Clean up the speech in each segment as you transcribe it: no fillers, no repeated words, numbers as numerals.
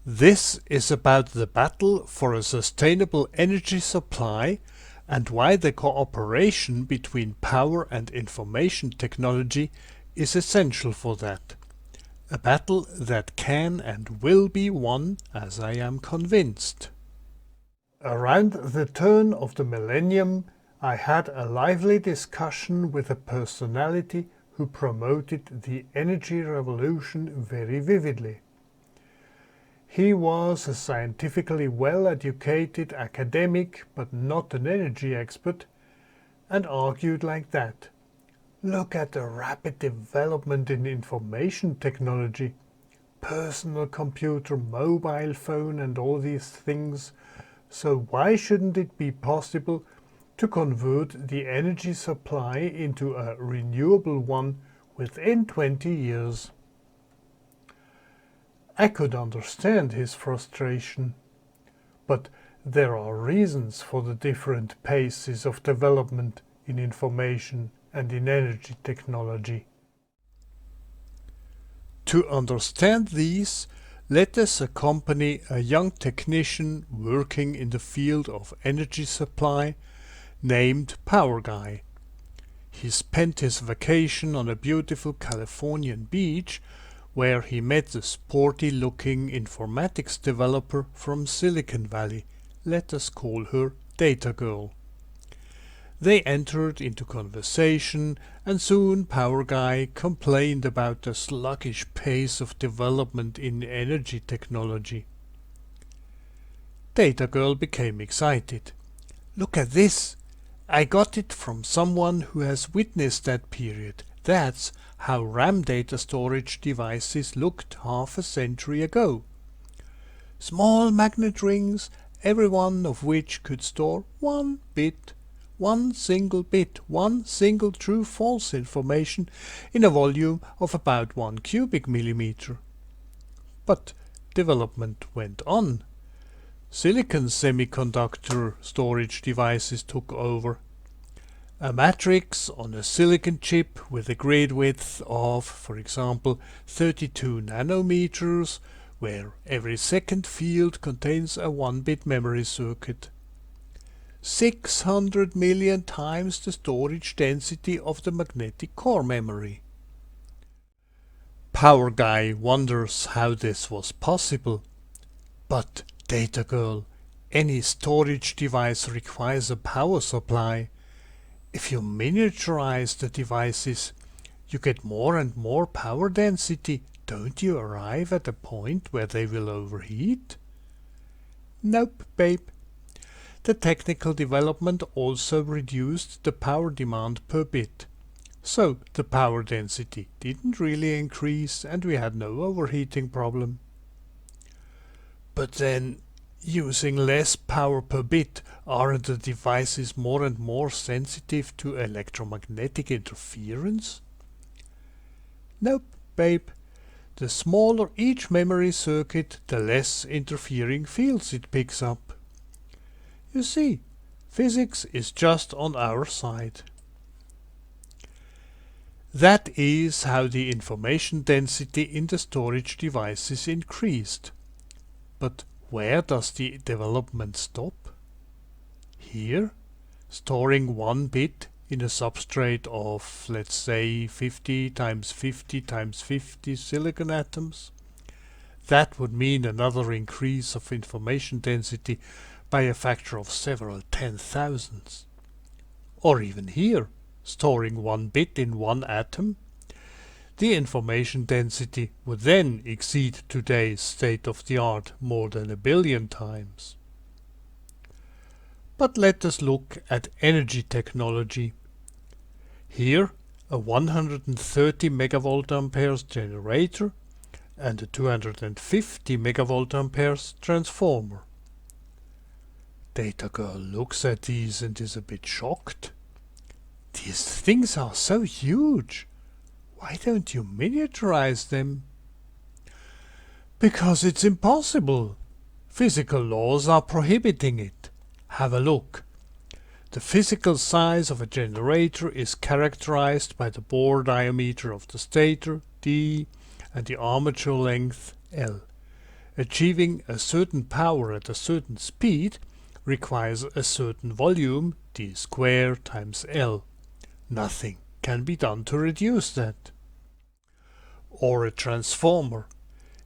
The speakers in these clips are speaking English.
This is about the battle for a sustainable energy supply and why the cooperation between power and information technology is essential for that. A battle that can and will be won, as I am convinced. Around the turn of the millennium, I had a lively discussion with a personality who promoted the energy revolution very vividly. He was a scientifically well-educated academic, but not an energy expert, and argued like that. Look at the rapid development in information technology. Personal computer, mobile phone and all these things. So why shouldn't it be possible to convert the energy supply into a renewable one within 20 years? I could understand his frustration, but there are reasons for the different paces of development in information and in energy technology. To understand these, let us accompany a young technician working in the field of energy supply named Power Guy. He spent his vacation on a beautiful Californian beach where he met the sporty-looking informatics developer from Silicon Valley. Let us call her Data Girl. They entered into conversation, and soon Power Guy complained about the sluggish pace of development in energy technology. Data Girl became excited. Look at this! I got it from someone who has witnessed that period. That's how RAM data storage devices looked half a century ago. Small magnet rings, every one of which could store one single bit, one single true-false information in a volume of about 1 cubic millimeter. But development went on. Silicon semiconductor storage devices took over. A matrix on a silicon chip with a grid width of, for example, 32 nanometers, where every second field contains a 1-bit memory circuit. 600 million times the storage density of the magnetic core memory. Power Guy wonders how this was possible. But, Data Girl, any storage device requires a power supply. If you miniaturize the devices, you get more and more power density. Don't you arrive at a point where they will overheat? Nope, babe. The technical development also reduced the power demand per bit. So the power density didn't really increase and we had no overheating problem. But then, using less power per bit, aren't the devices more and more sensitive to electromagnetic interference? Nope, babe. The smaller each memory circuit, the less interfering fields it picks up. You see, physics is just on our side. That is how the information density in the storage devices increased. But where does the development stop? Here, storing 1 bit in a substrate of, let's say, 50 times 50 times 50 silicon atoms. That would mean another increase of information density by a factor of several 10,000s. Or even here, storing 1 bit in 1 atom. The information density would then exceed today's state-of-the-art more than 1 billion times. But let us look at energy technology. Here, a 130 MVA generator and a 250 MVA transformer. Data Girl looks at these and is a bit shocked. These things are so huge. Why don't you miniaturize them? Because it's impossible. Physical laws are prohibiting it. Have a look. The physical size of a generator is characterized by the bore diameter of the stator, d, and the armature length, L. Achieving a certain power at a certain speed requires a certain volume, d squared times L. Nothing can be done to reduce that. Or a transformer.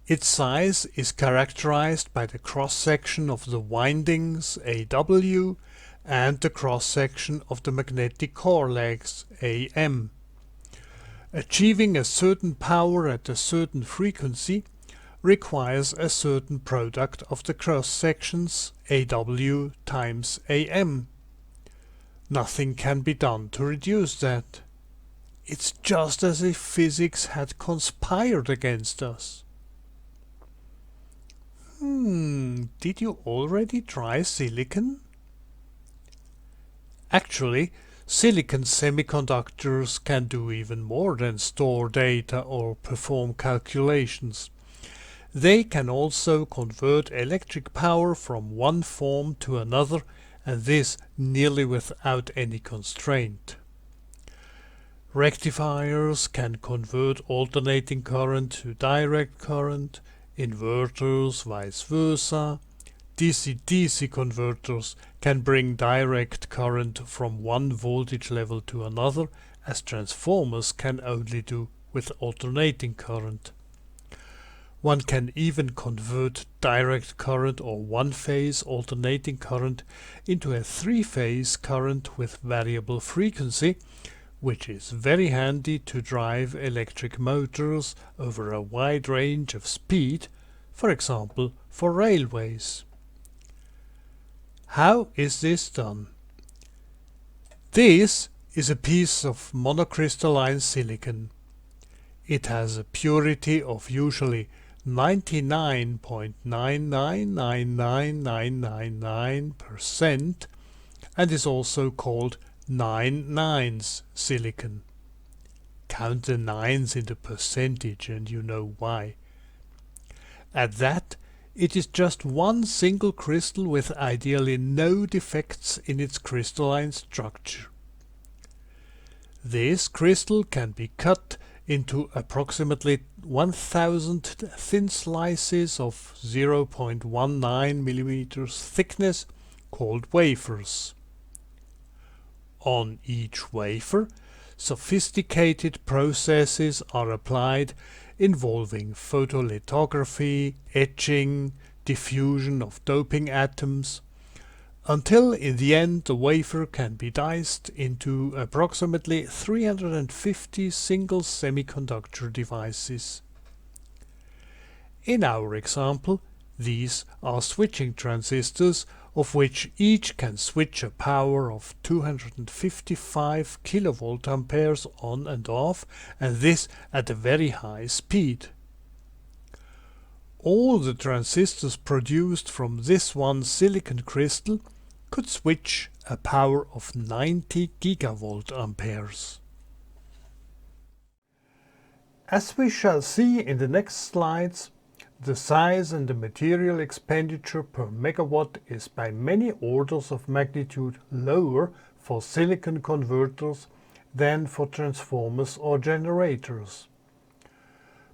Its size is characterized by the cross-section of the windings AW and the cross-section of the magnetic core legs AM. Achieving a certain power at a certain frequency requires a certain product of the cross-sections AW times AM. Nothing can be done to reduce that. It's just as if physics had conspired against us. Did you already try silicon? Actually, silicon semiconductors can do even more than store data or perform calculations. They can also convert electric power from one form to another, and this nearly without any constraint. Rectifiers can convert alternating current to direct current, inverters vice versa. DC-DC converters can bring direct current from one voltage level to another, as transformers can only do with alternating current. One can even convert direct current or one-phase alternating current into a three-phase current with variable frequency, which is very handy to drive electric motors over a wide range of speed, for example for railways. How is this done? This is a piece of monocrystalline silicon. It has a purity of usually 99.9999999% and is also called 9 nines silicon. Count the nines in the percentage and you know why. At that, it is just one single crystal with ideally no defects in its crystalline structure. This crystal can be cut into approximately 1000 thin slices of 0.19 mm thickness called wafers. On each wafer, sophisticated processes are applied involving photolithography, etching, diffusion of doping atoms, until in the end the wafer can be diced into approximately 350 single semiconductor devices. In our example, these are switching transistors, of which each can switch a power of 255 kVA on and off, and this at a very high speed. All the transistors produced from this one silicon crystal could switch a power of 90 GVA. As we shall see in the next slides, the size and the material expenditure per megawatt is by many orders of magnitude lower for silicon converters than for transformers or generators.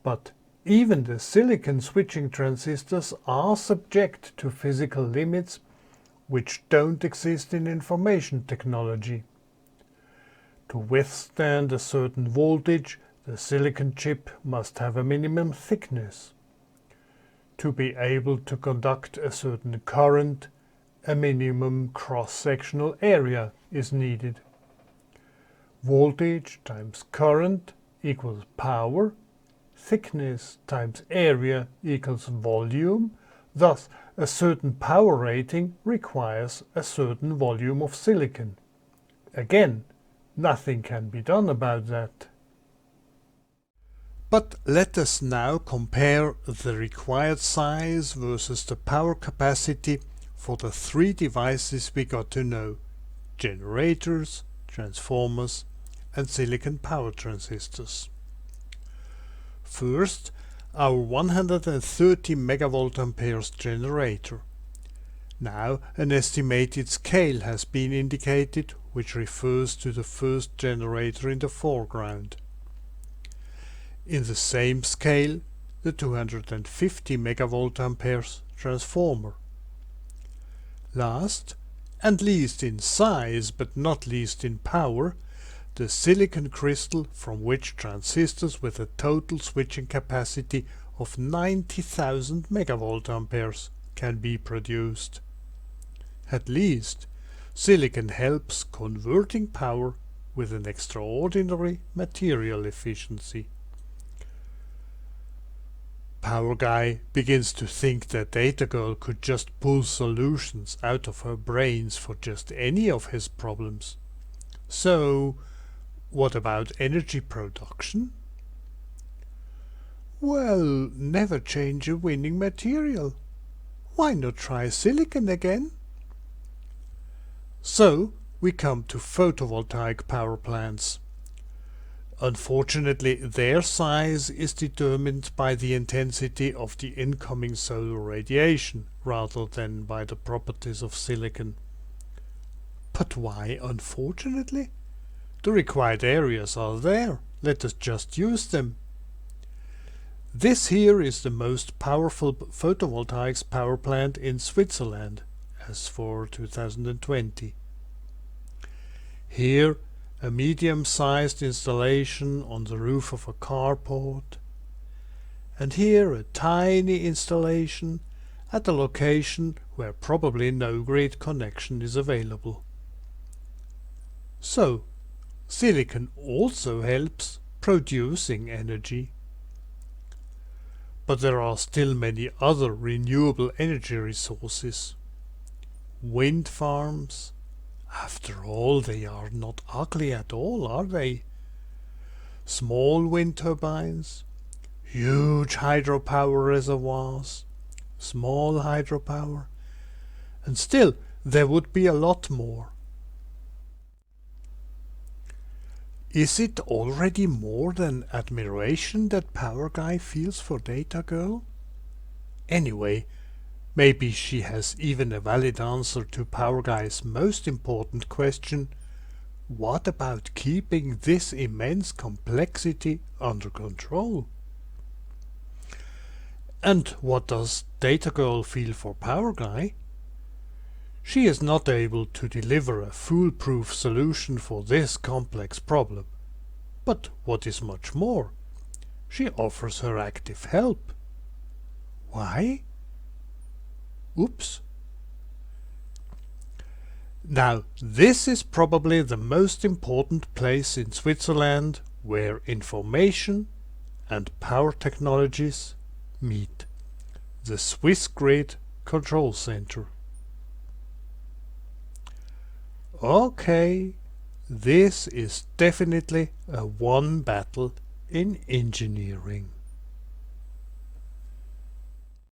But even the silicon switching transistors are subject to physical limits which don't exist in information technology. To withstand a certain voltage, the silicon chip must have a minimum thickness. To be able to conduct a certain current, a minimum cross-sectional area is needed. Voltage times current equals power, thickness times area equals volume, thus a certain power rating requires a certain volume of silicon. Again, nothing can be done about that. But let us now compare the required size versus the power capacity for the three devices we got to know: generators, transformers and silicon power transistors. First, our 130 MVA generator. Now an estimated scale has been indicated, which refers to the first generator in the foreground. In the same scale, the 250 megavoltamperes transformer. Last and least in size but not least in power, the silicon crystal from which transistors with a total switching capacity of 90,000 megavoltamperes can be produced. At least, silicon helps converting power with an extraordinary material efficiency. Power Guy begins to think that Data Girl could just pull solutions out of her brains for just any of his problems. So, what about energy production? Well, never change a winning material. Why not try silicon again? So, we come to photovoltaic power plants. Unfortunately, their size is determined by the intensity of the incoming solar radiation rather than by the properties of silicon. But why unfortunately? The required areas are there. Let us just use them. This here is the most powerful photovoltaics power plant in Switzerland, as for 2020. Here, a medium-sized installation on the roof of a carport, and here a tiny installation at a location where probably no grid connection is available. So, silicon also helps producing energy. But there are still many other renewable energy resources. Wind farms. After all, they are not ugly at all, are they? Small wind turbines, huge hydropower reservoirs, small hydropower, and still there would be a lot more. Is it already more than admiration that Power Guy feels for Data Girl? Anyway, maybe she has even a valid answer to Power Guy's most important question: what about keeping this immense complexity under control? And what does Data Girl feel for Power Guy? She is not able to deliver a foolproof solution for this complex problem. But what is much more, she offers her active help. Why? Oops. Now, this is probably the most important place in Switzerland where information and power technologies meet. The Swissgrid Control Center. Okay, this is definitely a one battle in engineering.